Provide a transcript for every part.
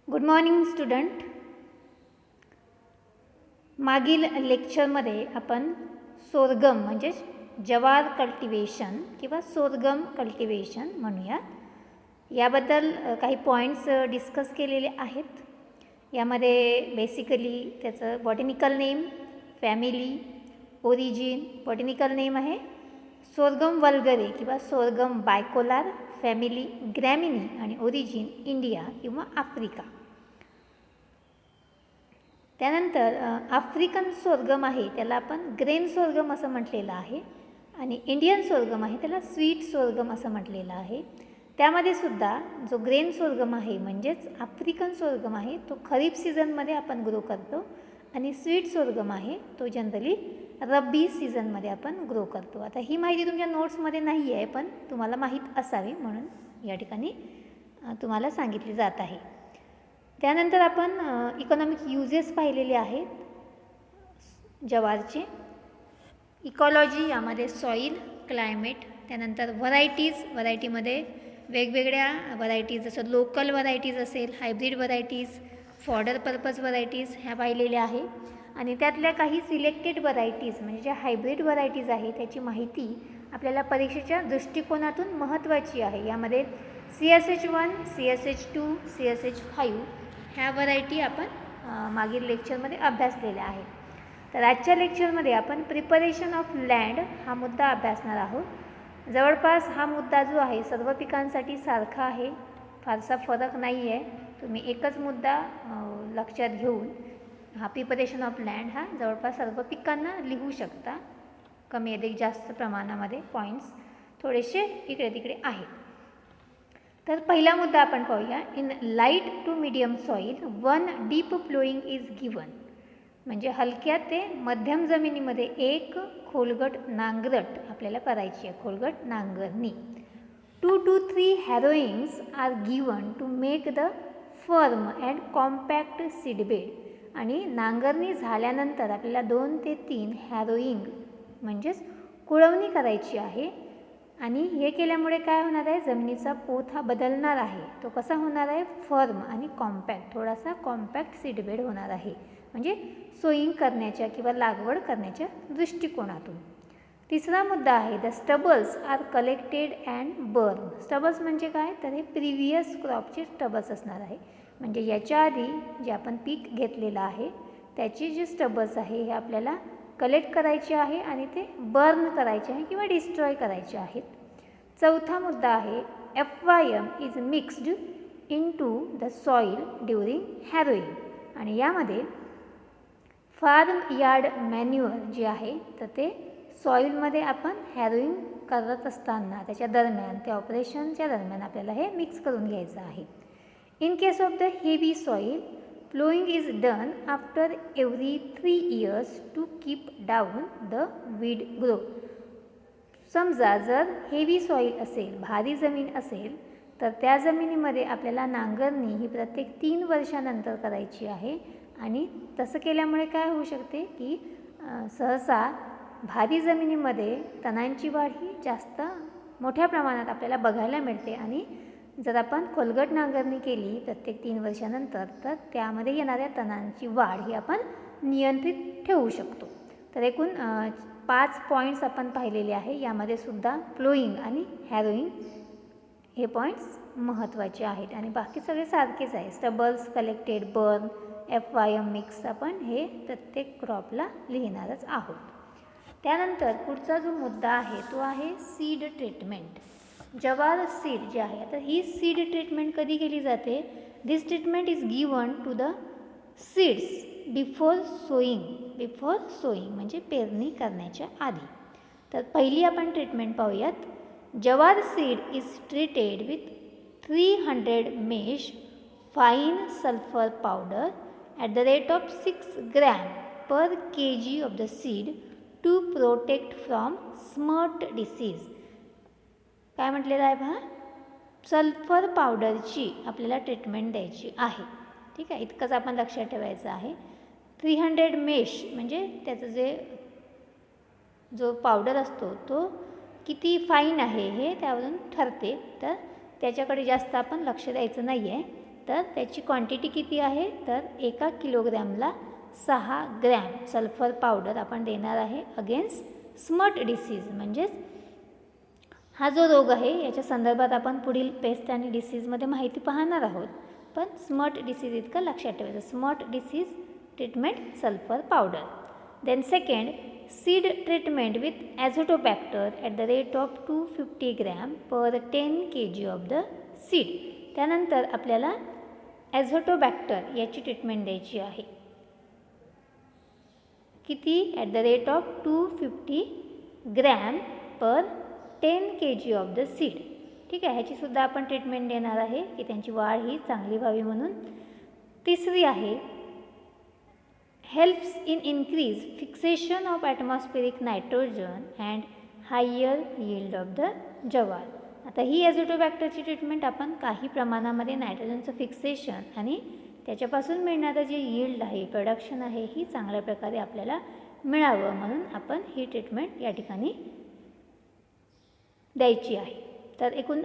Good morning student. मागील लेक्चरमध्ये आपण सोरगम म्हणजे जवार कल्टिवेशन किंवा सोरगम कल्टिवेशन म्हणूया याबद्दल काही पॉईंट्स डिस्कस केलेले आहेत. यामध्ये बेसिकली त्याचं botanical name, family, origin. Botanical name आहे सोरगम वल्गरे किंवा सोरगम बायकोलार, फॅमिली ग्रॅमिनी आणि ओरिजिन इंडिया किंवा आफ्रिका. त्यानंतर आफ्रिकन सोरगम आहे त्याला आपण ग्रेन सोरगम असं म्हटलेलं आहे आणि इंडियन सोरगम आहे त्याला स्वीट सोरगम असं म्हटलेलं आहे. त्यामध्ये सुद्धा जो ग्रेन सोरगम आहे म्हणजेच आफ्रिकन सोरगम आहे तो खरीप सीझनमध्ये आपण ग्रो करतो आणि स्वीट सोरगम आहे तो जनरली रब्बी सीझनमध्ये आपण ग्रो करतो. आता ही माहिती तुमच्या नोट्समध्ये नाही आहे पण तुम्हाला माहीत असावी म्हणून या ठिकाणी तुम्हाला सांगितली जात आहे. त्यानंतर आपण इकॉनॉमिक युजेस पाहिलेले आहेत जवारचे. इकॉलॉजी यामध्ये सॉईल, क्लायमेट. त्यानंतर व्हरायटीमध्ये वेगवेगळ्या व्हरायटीज जसं लोकल व्हरायटीज असेल, hybrid varieties, fodder purpose varieties ह्या पाहिलेल्या आहे. आणि त्यातल्या काही सिलेक्टेड व्हरायटीज म्हणजे ज्या हायब्रिड व्हरायटीज आहे त्याची माहिती आपल्याला परीक्षेच्या दृष्टिकोनातून महत्त्वाची आहे. यामध्ये CSH1, CSH2, CSH5 ह्या व्हरायटी आपण मागील लेक्चरमध्ये अभ्यासलेल्या आहेत. तर आजच्या लेक्चरमध्ये आपण प्रिपरेशन ऑफ लँड हा मुद्दा अभ्यासणार आहोत. जवळपास हा मुद्दा जो आहे सर्व पिकांसाठी सारखा आहे, फारसा फरक नाही आहे. तुम्ही एकच मुद्दा लक्षात घेऊन हा प्रिपरेशन ऑफ लँड हा जवळपास सर्व पिकांना लिहू शकता. कमी अधिक जास्त प्रमाणामध्ये पॉईंट्स थोडेसे इकडे तिकडे आहेत. तर पहिला मुद्दा आपण पाहूया. In light to medium soil 1 deep ploughing is given. म्हणजे हलक्या ते मध्यम जमिनीमध्ये एक खोलगट नांगरट आपल्याला करायची आहे, खोलगट नांगरणी. 2 to 3 harrowings are given to make the firm and compact seedbed. आणि नांगरणी झाल्यानंतर आपल्याला 2 ते 3 हॅरोईंग म्हणजेच कुळवणी करायची आहे. आणि हे केल्यामुळे काय होणार आहे, जमिनीचा पोत हा बदलणार आहे. तो कसा होणार आहे, फर्म आणि कॉम्पॅक्ट, थोडासा कॉम्पॅक्ट सीडबेड होणार आहे म्हणजे सोईंग करण्याच्या किंवा लागवड करण्याच्या दृष्टिकोनातून. तिसरा मुद्दा आहे the stubbles are collected and burn. Stubbles म्हणजे काय, तर हे प्रिव्हियस क्रॉपचे स्टबल्स असणार आहे. म्हणजे याच्या आधी जे आपण पीक घेतलेलं आहे त्याचे जे स्टबल्स आहे हे आपल्याला कलेक्ट करायचे आहे आणि ते बर्न करायचे आहे किंवा डिस्ट्रॉय करायचे आहेत. चौथा मुद्दा आहे FYM is mixed into the soil during harrowing. आणि यामध्ये फार्म यार्ड मॅन्युअर जे आहे तर ते सॉईलमध्ये आपण हॅरोईंग करत असताना त्याच्या दरम्यान, त्या ऑपरेशनच्या दरम्यान आपल्याला हे मिक्स करून घ्यायचं आहे. In case of the heavy soil ploughing is done after every 3 years to keep down the weed growth. समजा जर हेवी सॉईल असेल, भारी जमीन असेल तर त्या जमिनीमध्ये आपल्याला नांगरणी ही प्रत्येक 3 वर्षानंतर करायची आहे. आणि तसं केल्यामुळे काय होऊ शकते की सहसा भारी जमिनीमध्ये तणांची वाढ ही जास्त मोठ्या प्रमाणात आपल्याला बघायला मिळते. आणि जर आपण खोलगट नांगरणी केली प्रत्येक 3 वर्षानंतर तर त्यामध्ये येणाऱ्या तणांची वाढ ही आपण नियंत्रित ठेवू शकतो. तर एकूण 5 पॉईंट्स आपण पाहिलेले आहे. यामध्ये सुद्धा प्लोईंग आणि हॅरोईंग हे पॉईंट्स महत्त्वाचे आहेत आणि बाकी सगळे सारखेच आहे. Stubbles, collected, burn, FYM mix आपण हे प्रत्येक क्रॉपला लिहिणारच आहोत. त्यानंतर पुढचा जो मुद्दा आहे तो आहे सीड ट्रीटमेंट. जवार सीड जे आहे, आता ही सीड ट्रीटमेंट कधी केली जाते, this treatment is given to the seeds before sowing म्हणजे पेरणी करण्याच्या आधी. तर पहिली आपण ट्रीटमेंट पाहूयात. Jowar seed is treated with 300 mesh fine sulphur powder at the rate of 6 grams per kg of the seed to protect from smut disease. काय म्हटलेलं आहे पहा, सल्फर पावडरची आपल्याला ट्रीटमेंट द्यायची आहे. ठीक आहे, इतकंच आपण लक्षात ठेवायचं आहे. 300 मेश म्हणजे त्याचं जो पावडर असतो तो किती फाईन आहे हे त्यावरून ठरते. तर त्याच्याकडे जास्त आपण लक्ष द्यायचं नाही आहे. तर त्याची क्वांटिटी किती आहे, तर 1 किलोग्रॅमला 6 ग्रॅम सल्फर पावडर आपण देणार आहे अगेन्स्ट स्मट डिसीज. म्हणजेच हा जो रोग आहे याच्या संदर्भात आपण पुढील पेस्ट आणि डिसीजमध्ये माहिती पाहणार आहोत. पण स्मट डिसीज इतकं लक्षात ठेवायचं. Smut disease treatment sulphur powder. Then second, seed treatment with azotobacter at the rate of 250 gram per 10 kg of the seed. त्यानंतर आपल्याला ॲझोटोबॅक्टर याची ट्रीटमेंट द्यायची आहे. किती, at the rate of 250 gram per 10 kg of the seed. ठीक आहे, ह्याचीसुद्धा आपण treatment देणार आहे की त्यांची वाढ ही चांगली व्हावी म्हणून. तिसरी आहे, helps in increase fixation of atmospheric nitrogen and higher yield of the jowar. आता ही ॲझोटोबॅक्टरची ट्रीटमेंट आपण काही प्रमाणामध्ये नायट्रोजनचं फिक्सेशन आणि त्याच्यापासून मिळणारं जे यील्ड आहे, प्रोडक्शन आहे, ही चांगल्या प्रकारे आपल्याला मिळावं म्हणून आपण ही ट्रीटमेंट या ठिकाणी द्यायची आहे. तर एकूण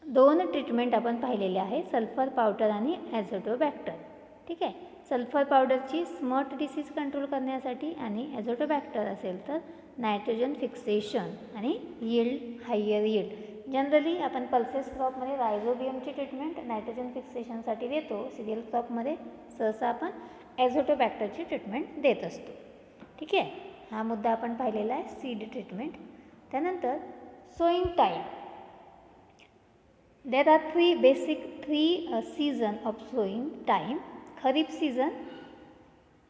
2 ट्रीटमेंट आपण पाहिलेले आहे, सल्फर पावडर आणि ॲझोटोबॅक्टर. ठीक आहे, सल्फर पावडरची स्मट डिसीज कंट्रोल करण्यासाठी आणि ॲझोटोबॅक्टर असेल तर नायट्रोजन फिक्सेशन आणि यील्ड, हायर यील्ड. जनरली आपण पल्सेस क्रॉपमध्ये रायझोबियमची ट्रीटमेंट नायट्रोजन फिक्सेशनसाठी देतो. सिरियल क्रॉपमध्ये सहसा आपण ॲझोटोबॅक्टरची ट्रीटमेंट देत असतो. ठीक आहे, हा मुद्दा आपण पाहिलेला आहे, सीड ट्रीटमेंट. त्यानंतर sowing time. There are three season of sowing time. Kharif season,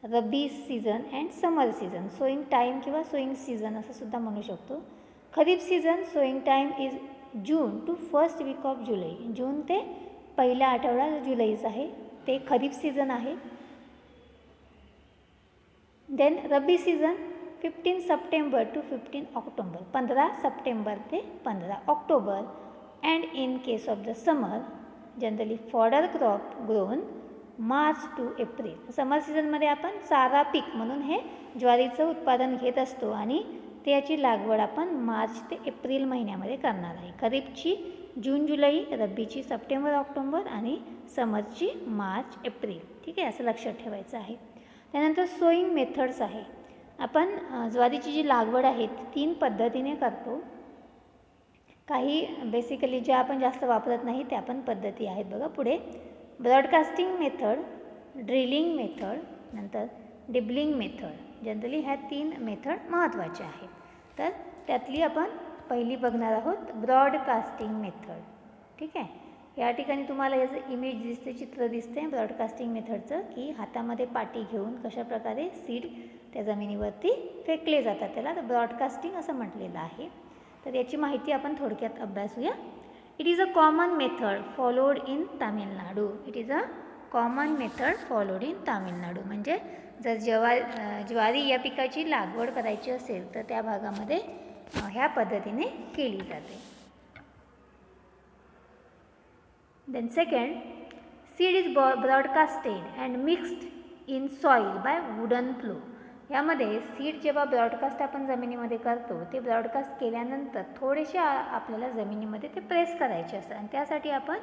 rabi season and summer season. Sowing time किंवा सोईंग सीझन असं सुद्धा म्हणू शकतो. Kharif season sowing time is June to first week of July. जून ते पहिला आठवडा जुलैचा आहे, ते खरीप सीझन आहे. Then rabi season 15 September to 15 October. 15 सप्टेंबर ते 15 ऑक्टोबर. And in case of the summer generally fodder crop grown March to April. Summer सीझनमध्ये आपण चारा पीक म्हणून हे ज्वारीचं उत्पादन घेत असतो आणि त्याची लागवड आपण मार्च ते एप्रिल महिन्यामध्ये करणार आहे. खरीपची जून जुलै, रब्बीची सप्टेंबर ऑक्टोबर आणि समरची मार्च एप्रिल. ठीक आहे, असं लक्षात ठेवायचं आहे. त्यानंतर सोईंग मेथड्स आहे. आपण ज्वारीची जी लागवड आहे ती 3 पद्धतीने करतो. काही बेसिकली ज्या आपण जास्त वापरत नाही त्या पण पद्धती आहेत बघा पुढे. ब्रॉडकास्टिंग मेथड, ड्रिलिंग मेथड, नंतर डिबलिंग मेथड. जनरली ह्या 3 मेथड महत्त्वाच्या आहेत. तर त्यातली आपण पहिली बघणार आहोत, ब्रॉडकास्टिंग मेथड. ठीक आहे, या ठिकाणी तुम्हाला याचं इमेज दिसते, चित्र दिसते ब्रॉडकास्टिंग मेथडचं, की हातामध्ये पाटी घेऊन कशाप्रकारे सीड त्या जमिनीवरती फेकले जातात, त्याला ब्रॉडकास्टिंग असं म्हटलेलं आहे. तर याची माहिती आपण थोडक्यात अभ्यासूया. It is a common method followed in Tamil Nadu. It is a common method followed in Tamil Nadu. म्हणजे जर ज्वारी या पिकाची लागवड करायची असेल तर त्या भागामध्ये ह्या पद्धतीने केली जाते. Then second, seed is broadcasted and mixed in soil by wooden plough. यामध्ये सीड जेव्हा ब्रॉडकास्ट आपण जमिनीमध्ये करतो ते ब्रॉडकास्ट केल्यानंतर थोडेसे आपल्याला जमिनीमध्ये ते प्रेस करायचे असतात आणि त्यासाठी आपण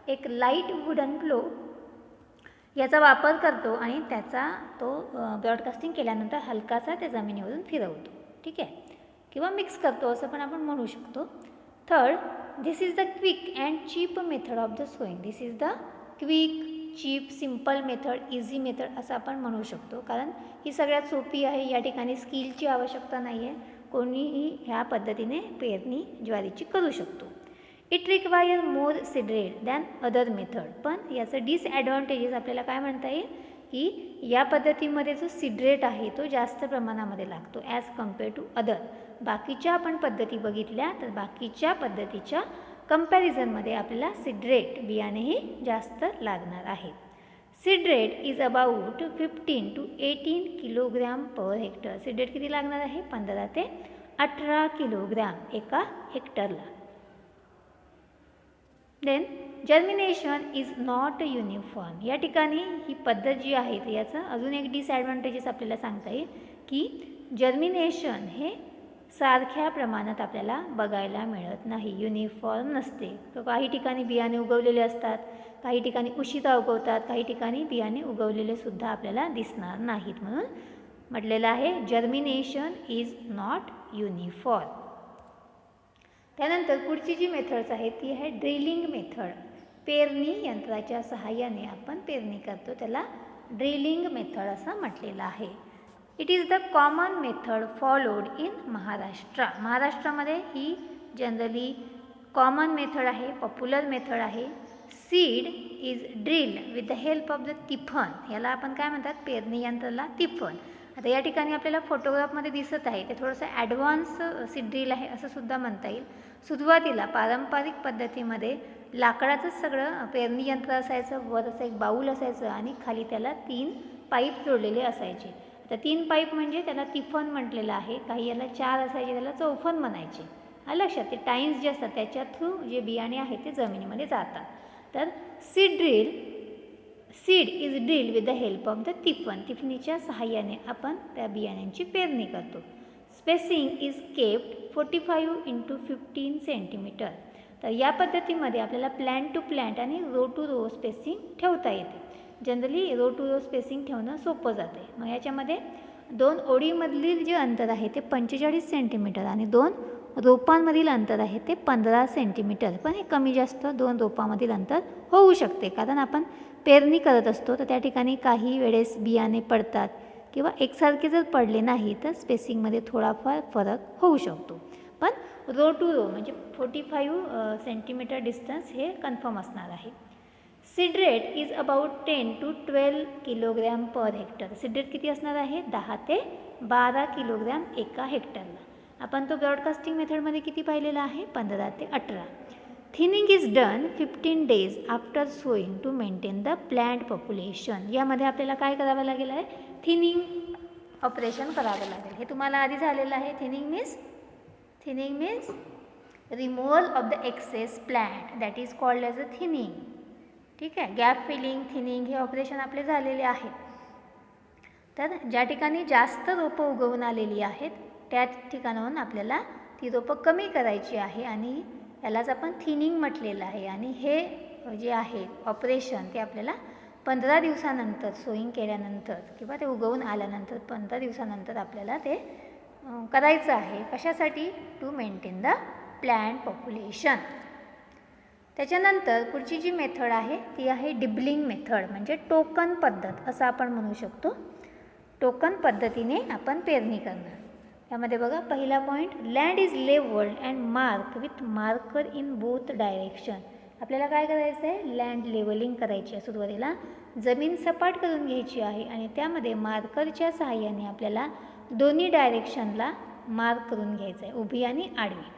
एक लाईट वुडन प्लो याचा वापर करतो आणि त्याचा तो ब्रॉडकास्टिंग केल्यानंतर हलकासा त्या जमिनीवरून फिरवतो. ठीक आहे, किंवा मिक्स करतो असं पण आपण म्हणू शकतो. Third, this is the quick and cheap method of the sowing. This is the quick, cheap, simple method, easy method असं आपण म्हणू शकतो, कारण ही सगळ्यात सोपी आहे. या ठिकाणी स्किलची आवश्यकता नाही आहे, कोणीही ह्या पद्धतीने पेरणी ज्वारीची करू शकतो. It require more seed rate than other method. पण याचं डिसॲडव्हान्टेजेस आपल्याला काय म्हणता येईल की या पद्धतीमध्ये जो सीड रेट आहे तो जास्त प्रमाणामध्ये लागतो ॲज कम्पेअर टू अदर. बाकीच्या आपण पद्धती बघितल्या तर बाकीच्या पद्धतीच्या कंपॅरिझनमध्ये आपल्याला सीड रेट बियाणेही जास्त लागणार आहे. Seed rate is about 15 to 18 kilogram per hectare. Seed rate किती लागणार आहे? 15 ते 18 किलोग्रॅम एका हेक्टरला. Then germination is not uniform. या ठिकाणी ही पद्धत जी आहे तर याचं अजून एक डिसॲडव्हान्टेजेस आपल्याला सांगता येईल की जर्मिनेशन हे सारख्या प्रमाणात आपल्याला बघायला मिळत नाही, युनिफॉर्म नसते. काही ठिकाणी बियाणे उगवलेले असतात, काही ठिकाणी उशिरा उगवतात, काही ठिकाणी बियाणे उगवलेले सुद्धा आपल्याला दिसणार नाहीत. म्हणून म्हटलेलं आहे जर्मिनेशन इज नॉट युनिफॉर्म. त्यानंतर पुढची जी मेथड्स आहे ती आहे ड्रिलिंग मेथड. पेरणी यंत्राच्या सहाय्याने आपण पेरणी करतो, त्याला ड्रिलिंग मेथड असं म्हटलेलं आहे. It is the common method followed in Maharashtra. महाराष्ट्रामध्ये ही जनरली कॉमन मेथड आहे, पॉप्युलर मेथड आहे. Seed is drilled with the help of the tifan. याला आपण काय म्हणतात, पेरणी यंत्राला तिफन. आता या ठिकाणी आपल्याला फोटोग्राफमध्ये दिसत आहे ते थोडंसं ॲडव्हान्स सीड ड्रिल आहे असं सुद्धा म्हणता येईल. सुरुवातीला पारंपरिक पद्धतीमध्ये लाकडाचंच सगळं पेरणी यंत्र असायचं, वर असं एक बाऊल असायचं आणि खाली त्याला 3 पाईप जोडलेले असायचे. आता 3 पाईप म्हणजे त्याला तिफन म्हटलेलं आहे. काही याला 4 असायचे, त्याला चौफन म्हणायचे. लक्षात, ते टाईन्स जे असतात त्याच्या थ्रू जे बियाणे आहेत ते जमिनीमध्ये जातात. तर seed is drill with the help of the tifan. तिफनीच्या सहाय्याने आपण त्या बियाण्यांची पेरणी करतो. Spacing is kept 45 × 15 centimetre. तर या पद्धतीमध्ये आपल्याला प्लॅन्ट टू प्लॅन्ट आणि रो टू रो स्पेसिंग ठेवता येते. Generally row to row spacing ठेवणं सोपं जातं आहे. मग याच्यामध्ये 2 ओळीमधील जे अंतर आहे ते 45 सेंटीमीटर आणि 2 रोपांमधील अंतर आहे ते 15 सेंटीमीटर. पण हे कमी जास्त 2 रोपांमधील अंतर होऊ शकते, कारण आपण पेरणी करत असतो तर त्या ठिकाणी काही वेळेस बियाणे पडतात किंवा एकसारखे जर पडले नाही तर स्पेसिंगमध्ये थोडाफार फरक होऊ शकतो. पण रो टू रो म्हणजे 45 सेंटीमीटर डिस्टन्स हे कन्फर्म असणार आहे. Seed rate is about 10 to 12 kilogram per hectare. Seed rate किती असणार आहे, 10 ते 12 किलोग्रॅम एका हेक्टरला. आपण तो ब्रॉडकास्टिंग मेथडमध्ये किती पाहिलेला आहे, 15 ते 18. Thinning is done 15 days after sowing to maintain the plant population. यामध्ये आपल्याला काय करावं लागेल आहे, थिनिंग ऑपरेशन करावं लागेल. हे तुम्हाला आधी झालेलं आहे. Thinning means removal of the excess plant, that is called as a thinning. ठीक आहे, गॅप फिलिंग, थिनिंग हे ऑपरेशन आपले झालेले आहे. तर ज्या ठिकाणी जास्त रोपं उगवून आलेली आहेत त्या ठिकाणाहून आपल्याला ती रोपं कमी करायची आहे आणि यालाच आपण थिनिंग म्हटलेलं आहे. आणि हे जे आहे ऑपरेशन ते आपल्याला 15 दिवसानंतर सोईंग केल्यानंतर किंवा ते उगवून आल्यानंतर 15 दिवसानंतर आपल्याला ते करायचं आहे. कशासाठी, to maintain the plant population. त्याच्यानंतर पुढची जी मेथड आहे ती आहे डिबलिंग मेथड, म्हणजे टोकन पद्धत असं आपण म्हणू शकतो. टोकन पद्धतीने आपण पेरणी करणार. त्यामध्ये बघा पहिला point, land is levelled and mark with marker in both direction. आपल्याला काय करायचं आहे, लँड लेवलिंग करायची आहे. सुरुवातीला जमीन सपाट करून घ्यायची आहे आणि त्यामध्ये मार्करच्या सहाय्याने आपल्याला दोन्ही डायरेक्शनला मार्क करून घ्यायचं आहे, उभी आणि आडवी.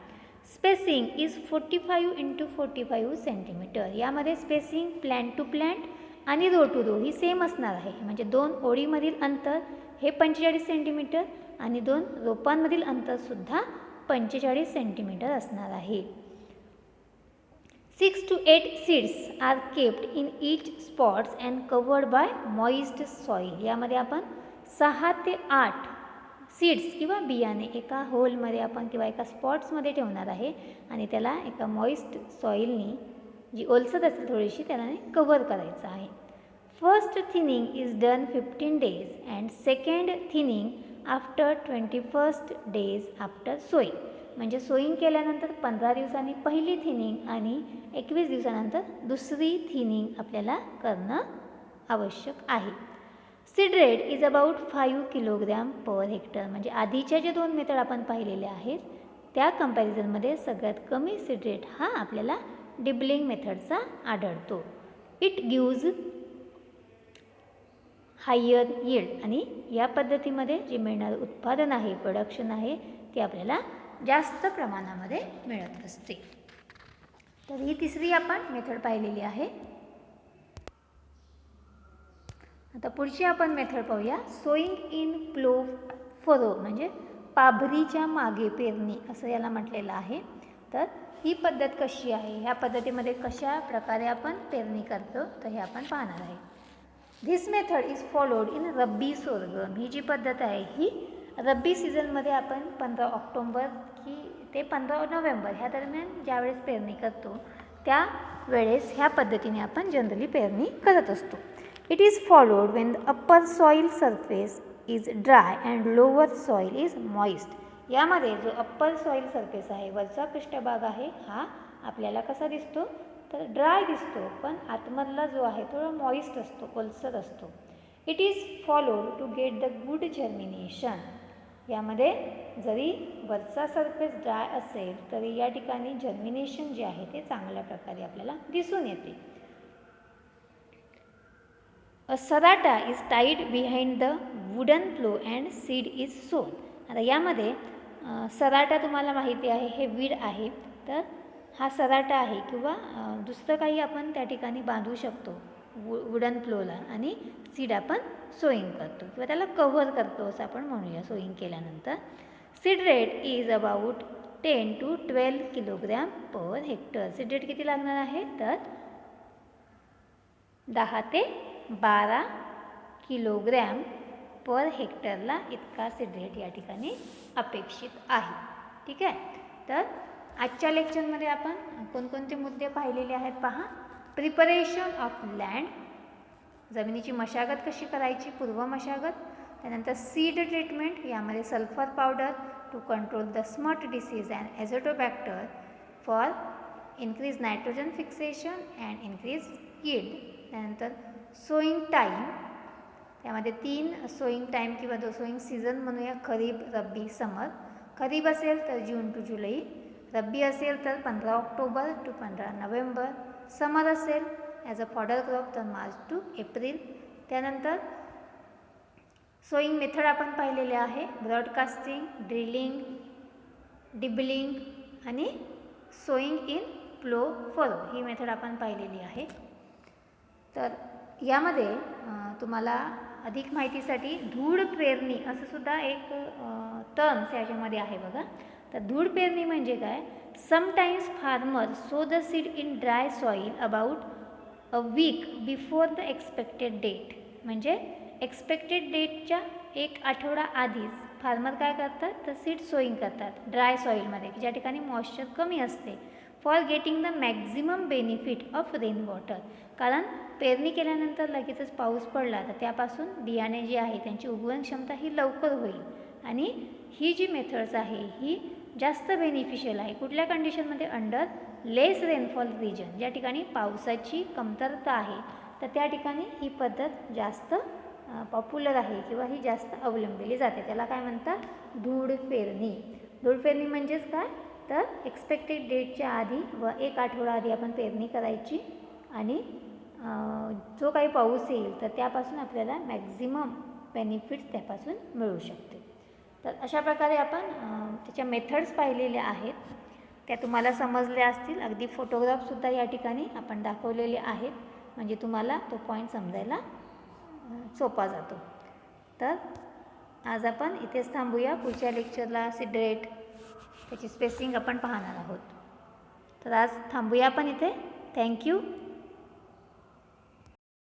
Spacing is 45 × 45 centimetre. यामध्ये स्पेसिंग प्लॅन्ट टू प्लॅन्ट आणि रो टू रो ही सेम असणार आहे. म्हणजे 2 ओळीमधील अंतर हे 45 सेंटीमीटर आणि 2 रोपांमधील अंतरसुद्धा 45 सेंटीमीटर असणार आहे. 6 to 8 seeds are kept in each spots and covered by moist soil. यामध्ये आपण 6 ते 8 सीड्स किंवा बियाणे एका होलमध्ये आपण किंवा एका स्पॉट्समध्ये ठेवणार आहे आणि त्याला एका मॉइस्ट सॉईलनी, जी ओलसर असेल थोडीशी, त्याला कव्हर करायचं आहे. First thinning is done 15 days and second thinning after 21 days after sowing. म्हणजे सोईंग केल्यानंतर 15 दिवसांनी पहिली थिनिंग आणि 21 दिवसानंतर दुसरी थिनिंग आपल्याला करणं आवश्यक आहे. Seed rate is about 5 kilogram per hectare. म्हणजे आधीच्या जे 2 मेथड आपण पाहिलेले आहेत त्या कंपॅरिझनमध्ये सगळ्यात कमी सीड रेट हा आपल्याला डिबलिंग मेथडचा आढळतो. It gives higher yield. आणि या पद्धतीमध्ये जे मिळणारं उत्पादन आहे, प्रोडक्शन आहे, ते आपल्याला जास्त प्रमाणामध्ये मिळत असते. तर ही तिसरी आपण मेथड पाहिलेली आहे. आता पुढची आपण मेथड पाहूया, सोईंग इन प्लो फरो, म्हणजे पाभरीच्या मागे पेरणी असं याला म्हटलेलं आहे. तर ही पद्धत कशी आहे, ह्या पद्धतीमध्ये कशा प्रकारे आपण पेरणी करतो तर हे आपण पाहणार आहे. This method is followed in rabi sorghum. ही जी पद्धत आहे ही रब्बी सीझनमध्ये आपण 15 ऑक्टोबर ते 15 नोव्हेंबर ह्या दरम्यान ज्यावेळेस पेरणी करतो त्यावेळेस ह्या पद्धतीने आपण जनरली पेरणी करत असतो. It is followed Wien the upper soil surface is dry and lower soil is moist. यामध्ये जो अप्पर सॉईल सरफेस आहे, वरचा पृष्ठभाग आहे, हा आपल्याला कसा दिसतो तर ड्राय दिसतो, पण आतमधला जो आहे थोडा मॉइस्ट असतो, ओलसर असतो. It is followed to get the good germination. यामध्ये जरी वरचा सरफेस ड्राय असेल तरी या ठिकाणी जर्मिनेशन जे आहे ते चांगल्या प्रकारे आपल्याला दिसून येते. A sarata is tied behind the wooden plough and seed is sown. आता यामध्ये सराटा तुम्हाला माहिती आहे हे वीड आहे, तर हा सराटा आहे किंवा दुसरं काही आपण त्या ठिकाणी बांधू शकतो वुडन प्लोला, आणि सीड आपण सोईंग करतो किंवा त्याला कव्हर करतो असं आपण म्हणूया सोईंग केल्यानंतर. Seed rate is about 10 to 12 kilogram per hectare. Seed rate किती लागणार आहे तर 10 ते 12 किलोग्रॅम पर हेक्टरला इतका सीड रेट या ठिकाणी अपेक्षित आहे. ठीक आहे, तर आजच्या लेक्चरमध्ये आपण कोणकोणते मुद्दे पाहिलेले आहेत पहा. प्रिपरेशन ऑफ लँड, जमिनीची मशागत कशी करायची, पूर्व मशागत. त्यानंतर सीड ट्रीटमेंट, यामध्ये sulphur powder to control the smut disease and azotobacter for increase nitrogen fixation and increase yield. त्यानंतर सोईंग टाईम, त्यामध्ये 3 सोईंग टाईम किंवा सोईंग सीझन म्हणूया, खरीप, रब्बी, समर. खरीप असेल तर जून टू जुलै, रब्बी असेल तर 15 ऑक्टोबर टू 15 नोव्हेंबर, समर असेल ॲज अ फॉडर क्रॉप तर मार्च टू एप्रिल. त्यानंतर सोईंग मेथड आपण पाहिलेले आहे, ब्रॉडकास्टिंग, ड्रिलिंग, डिबलिंग आणि सोईंग इन प्लो फरो, ही मेथड आपण पाहिलेली आहे. तर यामध्ये तुम्हाला अधिक माहितीसाठी धूळ पेरणी असं सुद्धा एक टर्म्स याच्यामध्ये आहे बघा. तर धूळ पेरणी म्हणजे काय, sometimes farmer sow the seed in dry soil about a week before the expected date. म्हणजे एक्सपेक्टेड डेटच्या 1 आठवडा आधीच फार्मर काय करतात तर सीड सोईंग करतात ड्राय सॉईलमध्ये, ज्या ठिकाणी मॉइश्चर कमी असते, for getting the maximum benefit of rain water. कारण पेरणी केल्यानंतर लगेचच पाऊस पडला तर त्यापासून बियाणे जे आहे त्यांची उगवण क्षमता ही लवकर होईल, आणि ही जी मेथड्स आहे ही जास्त बेनिफिशियल आहे. कुठल्या कंडिशनमध्ये, अंडर लेस रेनफॉल रिजन, ज्या ठिकाणी पावसाची कमतरता आहे तर त्या ठिकाणी ही पद्धत जास्त पॉप्युलर आहे किंवा ही जास्त अवलंबिली जाते. त्याला काय म्हणतात, धूळ पेरणी. धूळ पेरणी म्हणजेच काय तर एक्सपेक्टेड डेटच्या आधी व 1 आठवडा आधी आपण पेरणी करायची, आणि जो काही पाऊस येईल तर त्यापासून आपल्याला मॅक्झिमम बेनिफिट्स त्यापासून मिळू शकते. तर अशा प्रकारे आपण त्याच्या मेथड्स पाहिलेल्या आहेत, त्या तुम्हाला समजल्या असतील. अगदी फोटोग्राफसुद्धा या ठिकाणी आपण दाखवलेले आहेत, म्हणजे तुम्हाला तो पॉईंट समजायला सोपा जातो. तर आज आपण इथेच थांबूया. पुढच्या लेक्चरला सीड रेट, त्याची स्पेसिंग आपण पाहणार आहोत. तर आज थांबूया आपण इथे. थँक्यू.